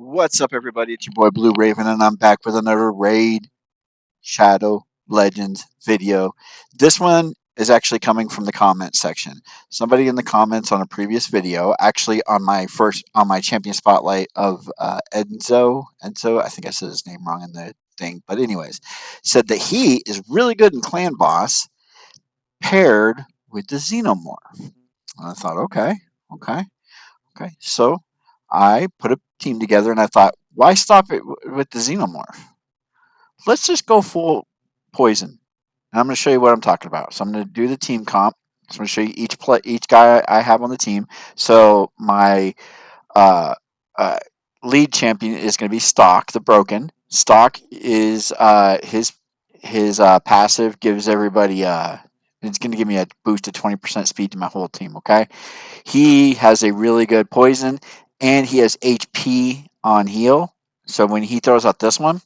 What's up, everybody? It's your boy Blue Raven, and I'm back with another Raid Shadow Legends video. This one is actually coming from the comment section. Somebody in the comments on a previous video, actually on my champion spotlight of Enzo, I think I said his name wrong in the thing, but anyways, said that he is really good in Clan Boss paired with the Xenomorph. And I thought, okay. Okay, so I put a team together and I thought, why stop it with the Xenomorph? Let's just go full poison. And I'm going to show you what I'm talking about. So I'm going to do the team comp. So I'm going to show you each guy I have on the team. So my uh, uh, lead champion is going to be Stock, the Broken. Stock is his passive gives everybody it's going to give me a boost of 20% speed to my whole team. Okay, he has a really good poison, and he has HP on heal. So when he throws out this one,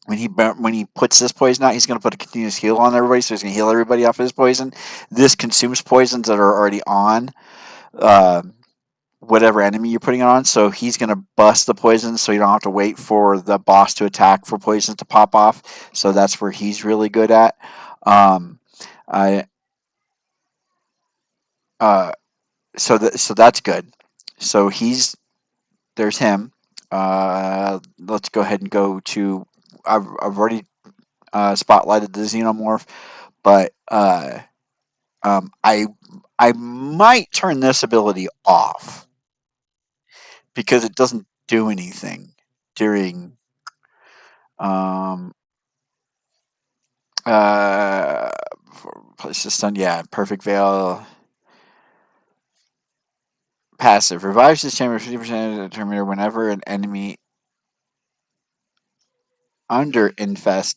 when he puts this poison out, he's going to put a continuous heal on everybody. So he's going to heal everybody off his poison. This consumes poisons that are already on uh, whatever enemy you're putting it on. So he's going to bust the poison, so you don't have to wait for the boss to attack for poisons to pop off. So that's where he's really good at. Um, I so that's good. So there's him. Let's go ahead and go to. I've already spotlighted the Xenomorph, but I might turn this ability off because it doesn't do anything during um, uh, place to stun. Yeah, perfect veil. Passive revives this chamber 50% of the Terminator whenever an enemy under infest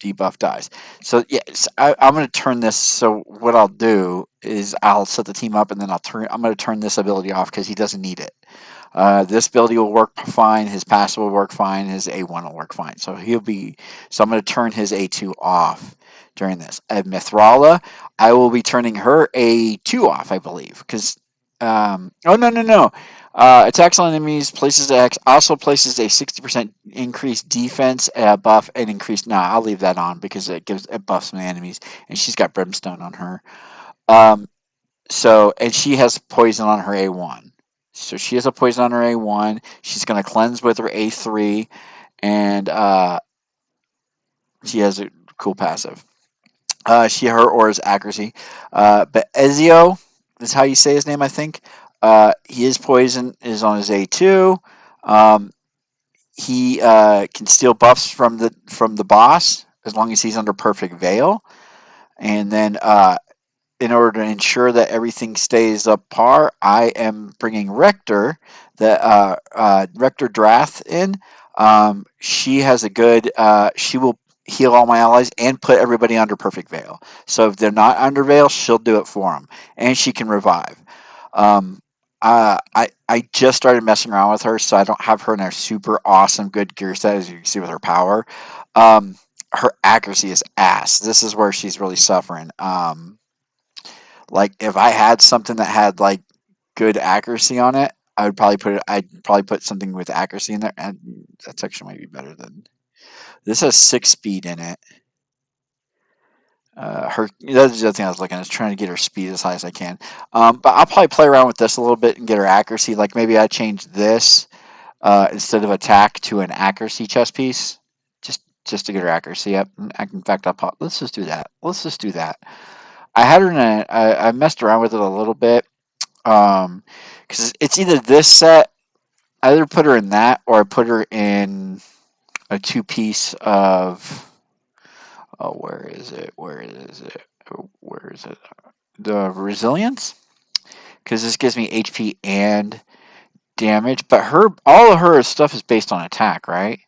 debuff dies. So yes, I'm going to turn this. So what I'll do is I'll set the team up, and then I'm going to turn this ability off because he doesn't need it. This ability will work fine. His passive will work fine. His A1 will work fine. So So I'm going to turn his A2 off during this. At Mithrala, I will be turning her A2 off, I believe, because oh no. Attacks on enemies places X also places a 60% increased defense buff and increased. Nah, I'll leave that on because it buffs my enemies, and she's got brimstone on her. Um, and she has poison on her A1. So she has a poison on her A1. She's going to cleanse with her A3, and she has a cool passive. Her aura's accuracy. But Ezio is how you say his name, I think. His poison is on his A2. Um, he can steal buffs from the boss as long as he's under perfect veil. And then in order to ensure that everything stays up par, I am bringing Rector Drath in. She has a good. She will heal all my allies and put everybody under perfect veil. So if they're not under veil, she'll do it for them, and she can revive. Um, I just started messing around with her, so I don't have her in a super awesome good gear set as you can see with her power. Um, her accuracy is ass. This is where she's really suffering. Like if I had something that had like good accuracy on it, I'd probably put something with accuracy in there, and that's actually might be better than this. Has 6 speed in it. That's the other thing I was looking at, is trying to get her speed as high as I can. But I'll probably play around with this a little bit and get her accuracy. Like maybe I change this instead of attack to an accuracy chess piece, just to get her accuracy up. In fact, let's just do that. Let's just do that. I had her in I messed around with it a little bit. Because it's either this set, I either put her in that or I put her in a 2 piece of. Oh, where is it? Where is it? The resilience, because this gives me HP and damage. But all of her stuff is based on attack, right?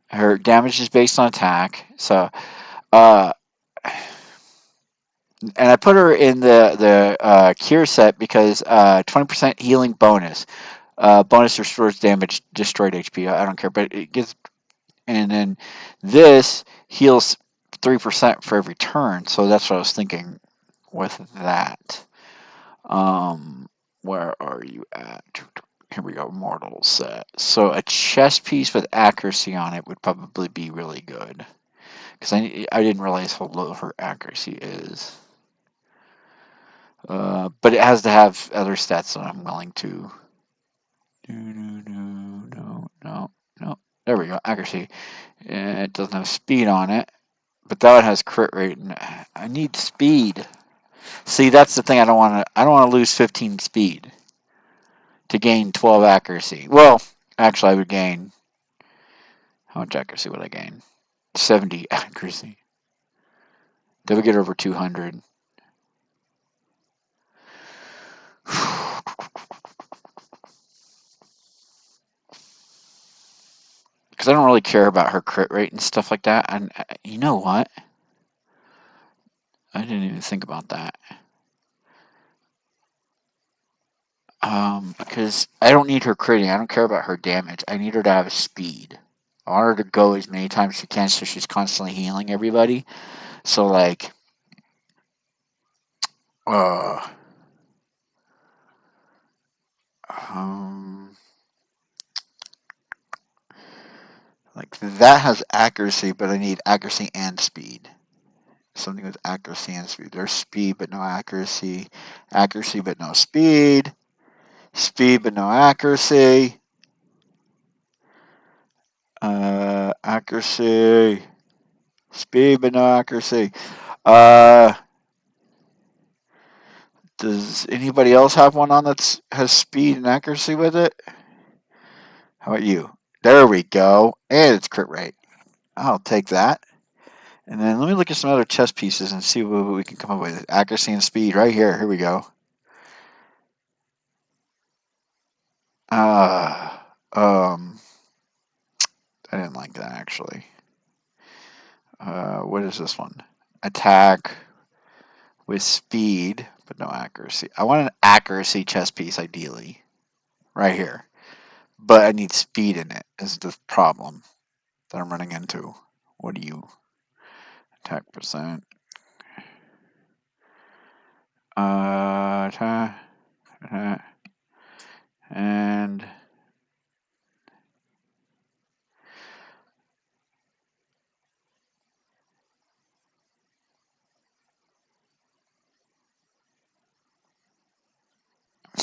Her damage is based on attack. So, uh, and I put her in the cure set because 20% healing bonus. Bonus restores damage, destroyed HP. I don't care, but it gives. And then this heals 3% for every turn. So that's what I was thinking with that. Where are you at? Here we go, mortal set. So a chess piece with accuracy on it would probably be really good. Because I didn't realize how low her accuracy is. But it has to have other stats that I'm willing to. No. There we go, accuracy. It doesn't have speed on it. But that one has crit rate, and I need speed. See, that's the thing. I don't want to lose 15 speed to gain 12 accuracy. Well, actually, I would gain. How much accuracy would I gain? 70 accuracy. Did we get over 200? Because I don't really care about her crit rate and stuff like that. And you know what? I didn't even think about that. Because I don't need her critting. I don't care about her damage. I need her to have speed. I want her to go as many times as she can so she's constantly healing everybody. So, like, like that has accuracy, but I need accuracy and speed. Something with accuracy and speed. There's speed but no accuracy. Accuracy but no speed. Speed but no accuracy. Accuracy. Speed but no accuracy. Does anybody else have one on that has speed and accuracy with it? How about you? There we go. And it's crit rate. I'll take that. And then let me look at some other chess pieces and see what we can come up with. Accuracy and speed right here. Here we go. I didn't like that actually. What is this one? Attack with speed, but no accuracy. I want an accuracy chess piece ideally. Right here. But I need speed in it is the problem that I'm running into. What do you attack percent? Attack, and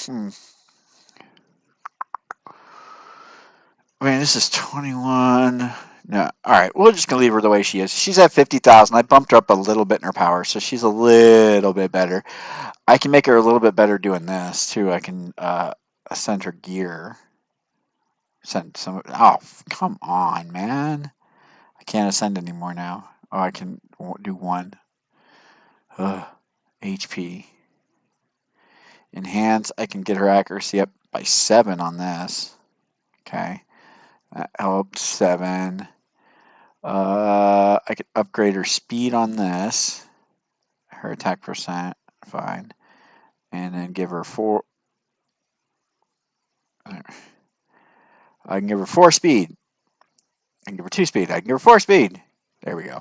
I mean, this is 21. No, all right. We're just gonna leave her the way she is. She's at 50,000. I bumped her up a little bit in her power, so she's a little bit better. I can make her a little bit better doing this too. I can ascend her gear. Send some. Oh, come on, man! I can't ascend anymore now. Oh, I can do one. HP. Enhance. I can get her accuracy up by 7 on this. Okay, that helped 7. I could upgrade her speed on this. Her attack percent, fine. And then give her 4. I can give her 4 speed. I can give her 2 speed. I can give her 4 speed. There we go.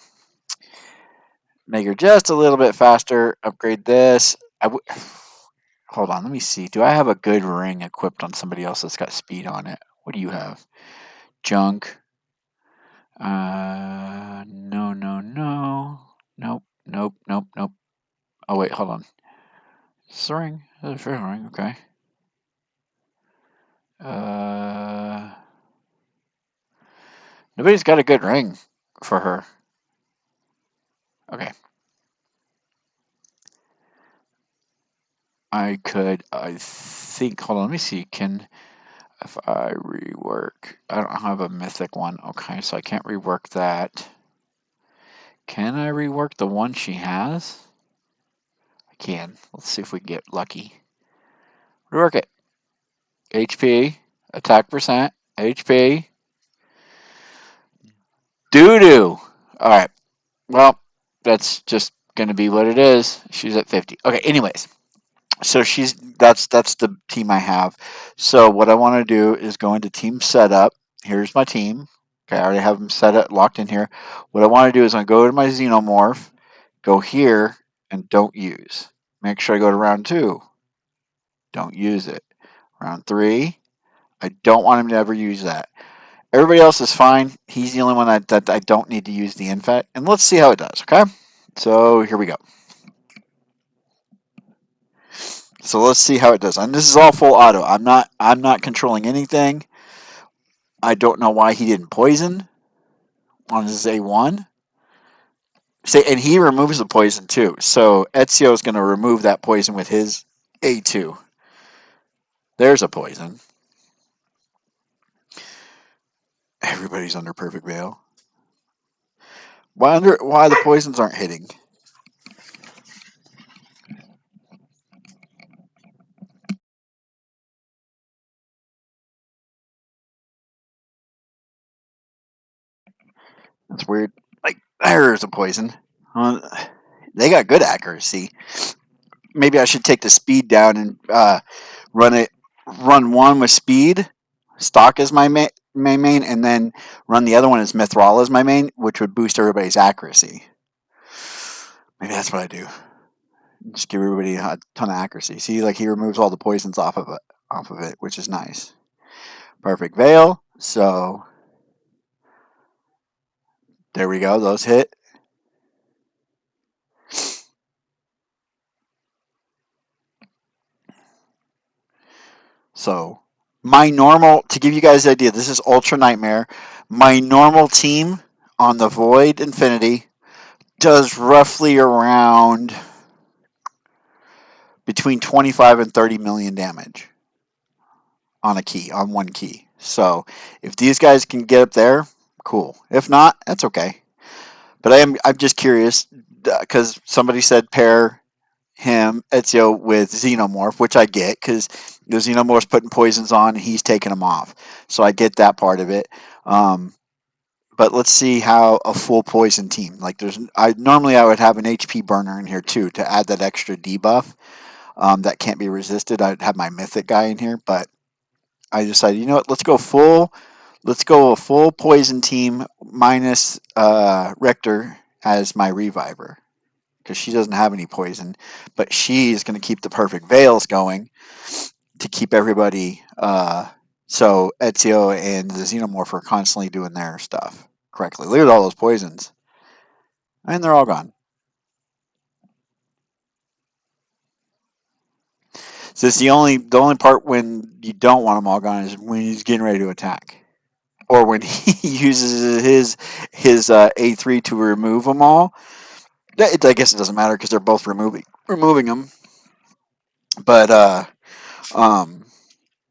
Make her just a little bit faster. Upgrade this. Hold on, let me see. Do I have a good ring equipped on somebody else that's got speed on it? What do you have? Junk. No. Nope. Oh, wait, hold on. It's a ring. It's a ring, okay. Nobody's got a good ring for her. Okay. I think, hold on, let me see. If I rework, I don't have a mythic one. Okay, so I can't rework that. Can I rework the one she has? I can. Let's see if we can get lucky. Rework it. HP, attack percent, HP. Doo-doo. All right. Well, that's just going to be what it is. She's at 50. Okay, anyways. So that's the team I have. So what I want to do is go into team setup. Here's my team. Okay, I already have them set up, locked in here. What I want to do is I go to my xenomorph, go here, and don't use. Make sure I go to round 2. Don't use it. Round 3, I don't want him to ever use that. Everybody else is fine. He's the only one that I don't need to use the infect. And let's see how it does, okay? So here we go. So let's see how it does. And this is all full auto. I'm not controlling anything. I don't know why he didn't poison on his A1. Say, and he removes the poison too. So Ezio is going to remove that poison with his A2. There's a poison. Everybody's under perfect veil. Why the poisons aren't hitting? That's weird. Like there's a poison. They got good accuracy. Maybe I should take the speed down and run one with speed. Stock is my main, and then run the other one as Mithril as my main, which would boost everybody's accuracy. Maybe that's what I do. Just give everybody a ton of accuracy. See, like he removes all the poisons off of it, which is nice. Perfect veil. So there we go. Those hit. So my normal, to give you guys the idea, this is Ultra Nightmare. My normal team on the Void Infinity does roughly around between 25 and 30 million damage on one key. So if these guys can get up there, cool. If not, that's okay. But I'm just curious because somebody said pair him Ezio with Xenomorph, which I get because the Xenomorph's putting poisons on, and he's taking them off. So I get that part of it. But let's see how a full poison team. Like normally I would have an HP burner in here too to add that extra debuff that can't be resisted. I'd have my mythic guy in here, but I decided, you know what? Let's go a full poison team minus Rector as my reviver because she doesn't have any poison, but she's going to keep the perfect veils going to keep everybody. So Ezio and the Xenomorph are constantly doing their stuff correctly. Look at all those poisons, and they're all gone. So it's the only part when you don't want them all gone is when he's getting ready to attack, or when he uses his A3 to remove them all. I guess it doesn't matter because they're both removing them. But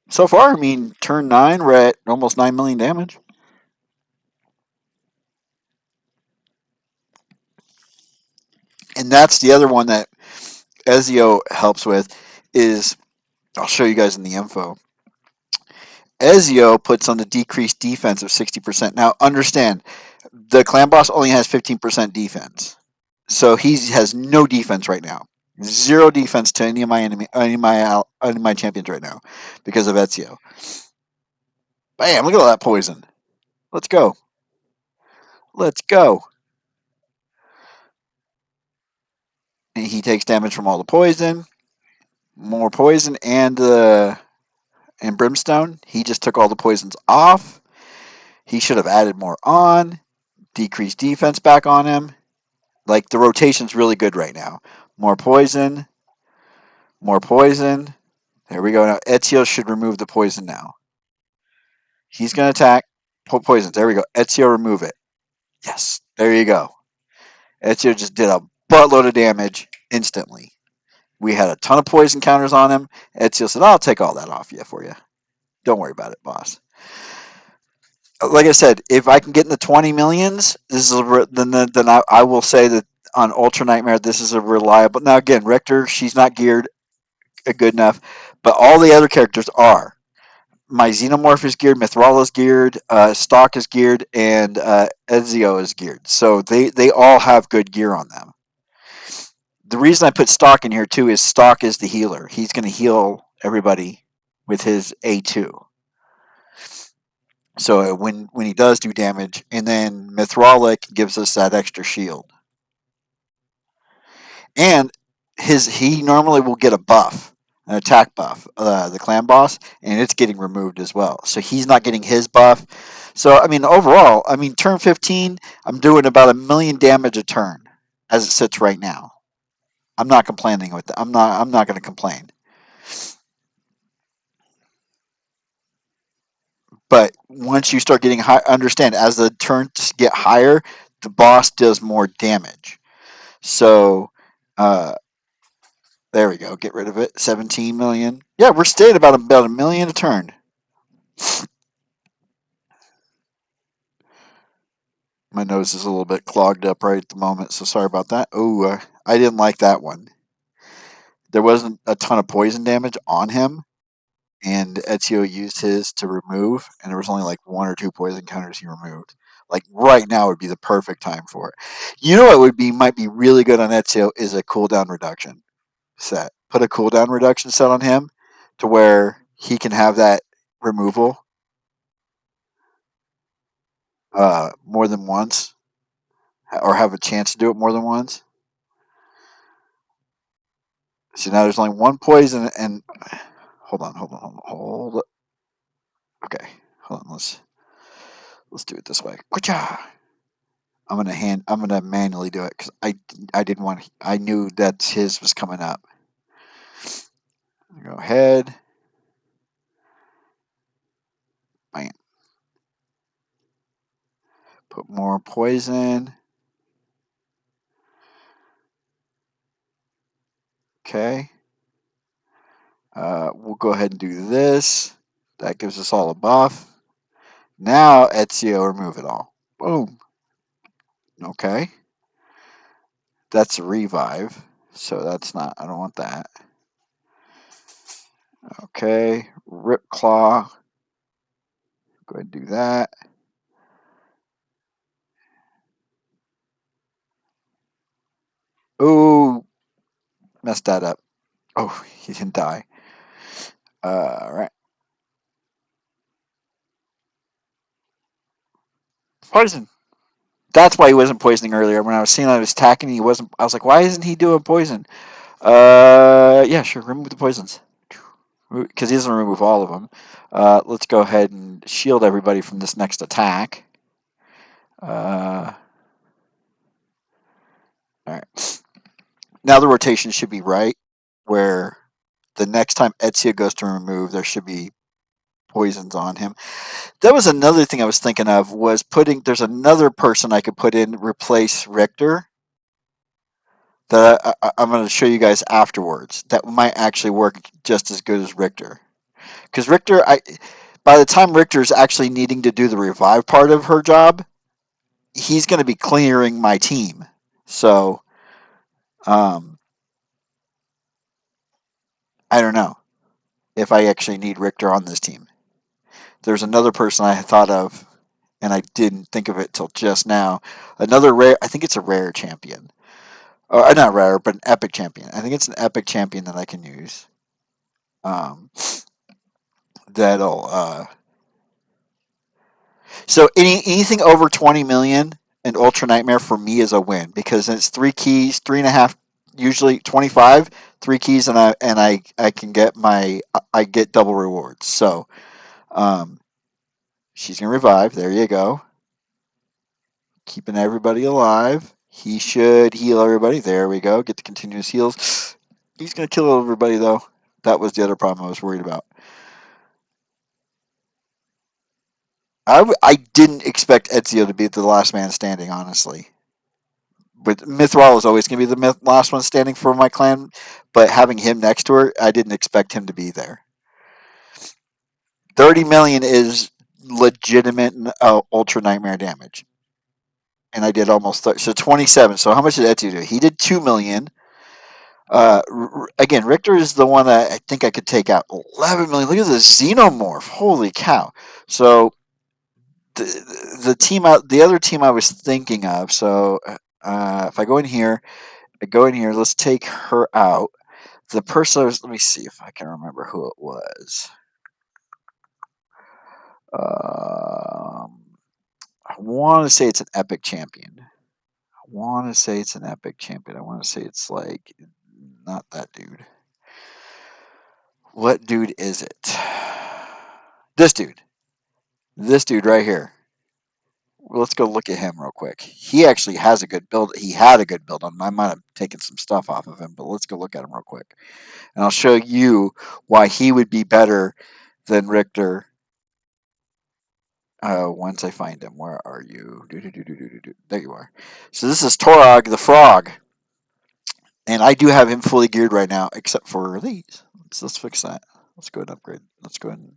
so far, I mean, turn 9, we're at almost 9 million damage. And that's the other one that Ezio helps with is I'll show you guys in the info. Ezio puts on the decreased defense of 60%. Now, understand, the clan boss only has 15% defense. So he has no defense right now. Zero defense to any of my champions right now because of Ezio. Bam, look at all that poison. Let's go. Let's go. And he takes damage from all the poison. More poison and brimstone. He just took all the poisons off. He should have added more on. Decreased defense back on him. Like the rotation's really good right now. More poison. More poison. There we go. Now Ezio should remove the poison now. He's going to attack. Poisons. There we go. Ezio, remove it. Yes. There you go. Ezio just did a buttload of damage instantly. We had a ton of poison counters on him. Ezio said, I'll take all that off you for you. Don't worry about it, boss. Like I said, if I can get in the 20 millions, then I will say that on Ultra Nightmare, this is a reliable. Now again, Rector, she's not geared good enough, but all the other characters are. My Xenomorph is geared, Mithril is geared, Stock is geared, and Ezio is geared. So they all have good gear on them. The reason I put Stock in here too is Stock is the healer. He's going to heal everybody with his A2. So when he does do damage, and then Mithrilic gives us that extra shield. And he normally will get a buff. an attack buff, the clan boss, and it's getting removed as well. So he's not getting his buff. So I mean, overall, I mean, turn 15, I'm doing about 1,000,000 damage a turn as it sits right now. I'm not complaining with that. I'm not going to complain. But once you start getting high, understand as the turns get higher, the boss does more damage. So, uh, there we go. Get rid of it. 17 million. Yeah, we're staying about a million a turn. My nose is a little bit clogged up right at the moment, so sorry about that. Oh, I didn't like that one. There wasn't a ton of poison damage on him, and Ezio used his to remove, and there was only like one or two poison counters he removed. Like right now would be the perfect time for it. You know what would be might be really good on Ezio is a cooldown reduction set. Put a cooldown reduction set on him to where he can have that removal more than once, or have a chance to do it more than once. So now there's only one poison, and hold. Okay, hold on. Let's do it this way. I'm gonna manually do it because I didn't want. I knew that his was coming up. Go ahead. Bam. Put more poison. Okay. We'll go ahead and do this. That gives us all a buff. Now Ezio, remove it all. Boom. Okay. That's a revive. So that's not, I don't want that. Okay. Rip Claw. Go ahead and do that. Ooh. Messed that up. Oh, he didn't die. Alright. Poison. That's why he wasn't poisoning earlier. When I was seeing I was attacking, he wasn't. I was like, why isn't he doing poison? Yeah, sure. Remove the poisons because he doesn't remove all of them. Let's go ahead and shield everybody from this next attack. All right. Now the rotation should be right, where the next time Ezio goes to remove, there should be poisons on him. That was another thing I was thinking of was putting. There's another person I could put in replace Richter that I'm going to show you guys afterwards. That might actually work just as good as Richter. Because Richter, by the time Richter's actually needing to do the revive part of her job, he's going to be clearing my team. So, um, I don't know if I actually need Richter on this team. There's another person I thought of, and I didn't think of it till just now. Another rare, I think it's a rare champion. Or not rare, but an epic champion. I think it's an epic champion that I can use. Um, that'll So anything over 20 million in Ultra Nightmare for me is a win because it's 3 keys, 3.5, usually 25, 3 keys, and I can get I get double rewards. So um, she's gonna revive. There you go, keeping everybody alive. He should heal everybody. There we go. Get the continuous heals. He's gonna kill everybody though. That was the other problem I was worried about. I didn't expect Ezio to be the last man standing, honestly. But Mithral is always going to be the last one standing for my clan. But having him next to her, I didn't expect him to be there. 30 million is legitimate Ultra Nightmare damage. And I did almost 30, so 27. So how much did Ezio do? He did 2 million. Again, Richter is the one that I think I could take out. 11 million. Look at the Xenomorph. Holy cow. So the team out, the other team I was thinking of. So if I go in here, let's take her out. The person let me see if I can remember who it was. I want to say it's an epic champion. I want to say it's an epic champion. I want to say it's like not that dude. What dude is it? This dude. This dude right here. Well, let's go look at him real quick. He actually has a good build. He had a good build on him. I might have taken some stuff off of him, but let's go look at him real quick. And I'll show you why he would be better than Richter. Once I find him, where are you? There you are. So this is Torog the Frog, and I do have him fully geared right now, except for these. Let's fix that. Let's go ahead and upgrade. Let's go ahead and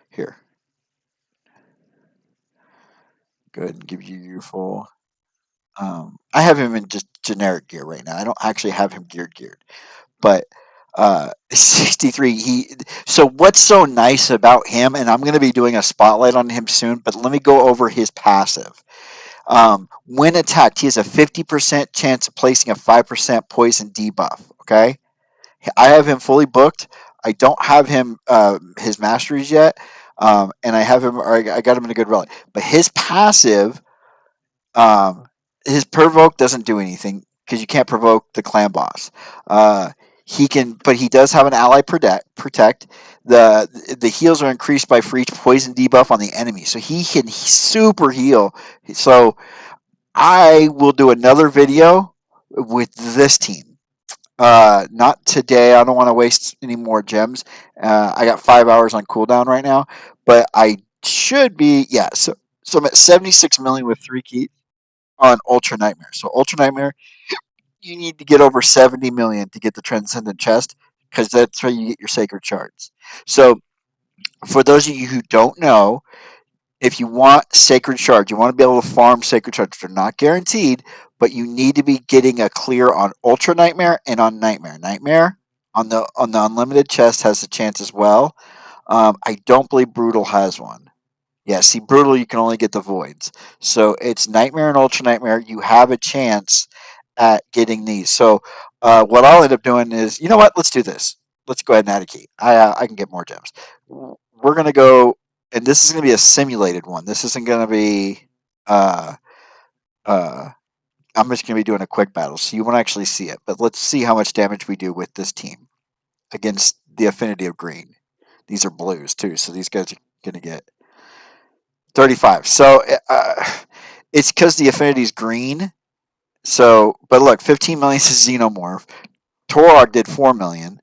here. Go ahead and give you your full. I have him in just generic gear right now. I don't actually have him geared, but 63. So what's so nice about him? And I'm going to be doing a spotlight on him soon. But let me go over his passive. When attacked, he has a 50% chance of placing a 5% poison debuff. Okay, I have him fully booked. I don't have him his masteries yet, and I have him. Or I got him in a good relic. But his passive, his provoke doesn't do anything because you can't provoke the clan boss. He can, but he does have an ally protect. The heals are increased by for each poison debuff on the enemy, so he can super heal. So I will do another video with this team. Not today. I don't want to waste any more gems. I got 5 hours on cooldown right now, but I should be So I'm at 76 million with 3 keys on Ultra Nightmare. So Ultra Nightmare, you need to get over 70 million to get the Transcendent Chest because that's how you get your Sacred Shards. So for those of you who don't know, if you want Sacred Shards, you want to be able to farm Sacred Shards. They're not guaranteed, but you need to be getting a clear on Ultra Nightmare and on Nightmare. Nightmare on the unlimited chest has a chance as well. I don't believe Brutal has one. Yeah, see, Brutal, you can only get the voids. So it's Nightmare and Ultra Nightmare. You have a chance at getting these. So what I'll end up doing is, you know what? Let's do this. Let's go ahead and add a key. I can get more gems. We're going to go, and this is going to be a simulated one. This isn't going to be, uh, uh, I'm just going to be doing a quick battle. So you won't actually see it. But let's see how much damage we do with this team against the affinity of green. These are blues too. So these guys are going to get 35. So it's because the affinity is green. So, but look, 15 million is Xenomorph. Torog did 4 million.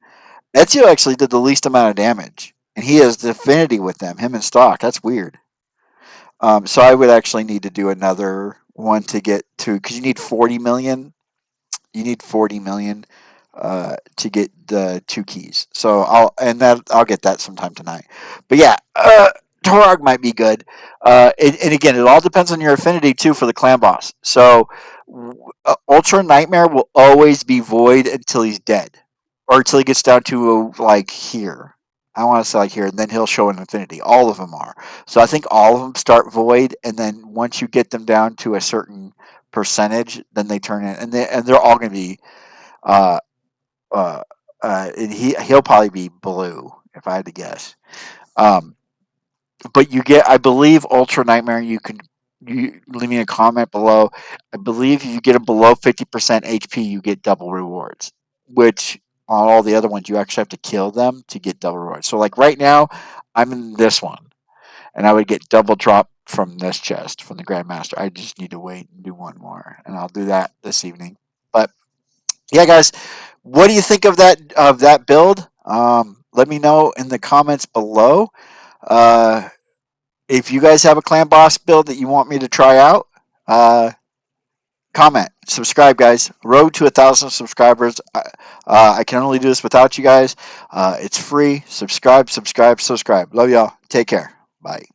Ezio actually did the least amount of damage, and he has the affinity with them. Him and Stock. That's weird. So I would actually need to do another one to get to because you need 40 million. You need 40 million to get the 2 keys. So I'll get that sometime tonight. But yeah, Torog might be good. And again, it all depends on your affinity too for the clan boss. So Ultra Nightmare will always be void until he's dead, or until he gets down to like here. I want to say like here, and then he'll show an affinity. All of them are. So I think all of them start void, and then once you get them down to a certain percentage, then they turn in, and they're all going to be. Uh, and he'll probably be blue if I had to guess. But you get, I believe, Ultra Nightmare. You leave me a comment below. I believe if you get them below 50% HP, you get double rewards. Which on all the other ones, you actually have to kill them to get double rewards. So like right now, I'm in this one, and I would get double drop from this chest from the Grandmaster. I just need to wait and do one more, and I'll do that this evening. But yeah, guys, what do you think of that build? Let me know in the comments below. If you guys have a clan boss build that you want me to try out, comment, subscribe, guys. Road to 1,000 subscribers. I can only do this without you guys. It's free. Subscribe. Love y'all. Take care. Bye.